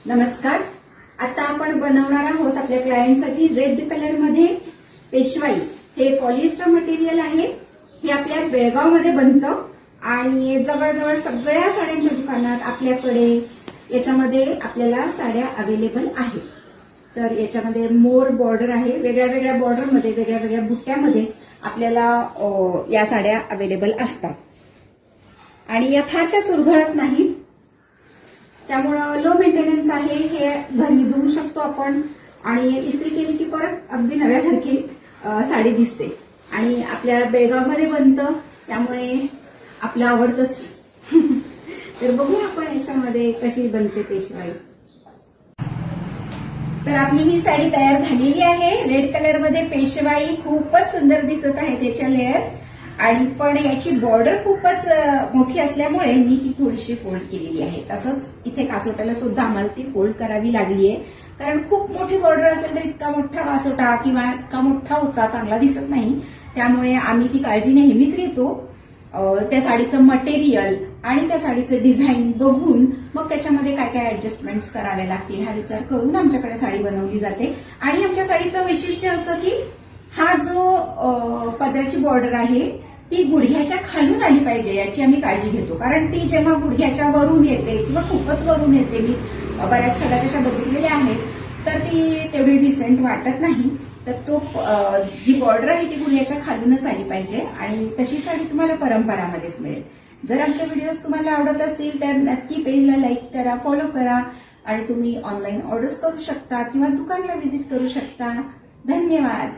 नमस्कार. आता आपण बनवणार आहोत आपल्या क्लायंटसाठी रेड कलर मध्ये पेशवाई. हे पॉलिएस्टर मटेरियल आहे. हे आपल्या बेळगावमध्ये बनतं आणि जवळजवळ सगळ्या साड्यांच्या दुकानात आपल्याकडे याच्यामध्ये आपल्याला साड्या अवेलेबल आहेत. तर याच्यामध्ये मोर बॉर्डर आहे. वेगळ्या वेगळ्या बॉर्डरमध्ये वेगळ्या वेगळ्या बुट्ट्यामध्ये आपल्याला या साड्या अवेलेबल असतात आणि या फारशा चुरगळत नाहीत. त्यामुळं लो मेंटेनन्स आहे. हे घरी धुवू शकतो आपण आणि इस्त्री केली की परत अगदी नव्यासारखी साडी दिसते आणि आपल्या बेळगावमध्ये बनतं त्यामुळे आपलं आवडतंच. तर बघू आपण याच्यामध्ये कशी बनते पेशवाई. तर आपली ही साडी तयार झालेली आहे. रेड कलर मध्ये पेशवाई खूपच सुंदर दिसत आहे त्याच्या लेयर्स आणि पण याची बॉर्डर खूपच मोठी असल्यामुळे मी ती थोडीशी फोल्ड केलेली आहे. तसंच इथे कासोट्याला सुद्धा आम्हाला ती फोल्ड करावी लागली आहे कारण खूप मोठी बॉर्डर असेल तर इतका मोठा कासोटा किंवा इतका मोठा उचा चांगला दिसत नाही. त्यामुळे आम्ही ती काळजी नेहमीच घेतो. त्या साडीचं मटेरियल आणि त्या साडीचं डिझाईन बघून मग त्याच्यामध्ये काय काय ऍडजस्टमेंट्स कराव्या लागतील हा विचार करून आमच्याकडे साडी बनवली जाते. आणि आमच्या साडीचं वैशिष्ट्य असं की हा जो पदराची बॉर्डर आहे ती गुडघ्याच्या खालून आली पाहिजे याची आम्ही काळजी घेतो. कारण ती जेव्हा गुडघ्याच्या वरून येते किंवा खूपच वरून येते, मी बऱ्याच साड्या तशा बघितलेल्या आहेत, तर ती तेवढी डिसेंट वाटत नाही. तर तो जी बॉर्डर आहे ती गुडघ्याच्या खालूनच आली पाहिजे आणि तशी साडी तुम्हाला परंपरामध्येच मिळेल. जर आमचे व्हिडिओज तुम्हाला आवडत असतील तर नक्की पेजला लाईक करा, फॉलो करा आणि तुम्ही ऑनलाईन ऑर्डर्स करू शकता किंवा दुकानला व्हिजिट करू शकता. धन्यवाद.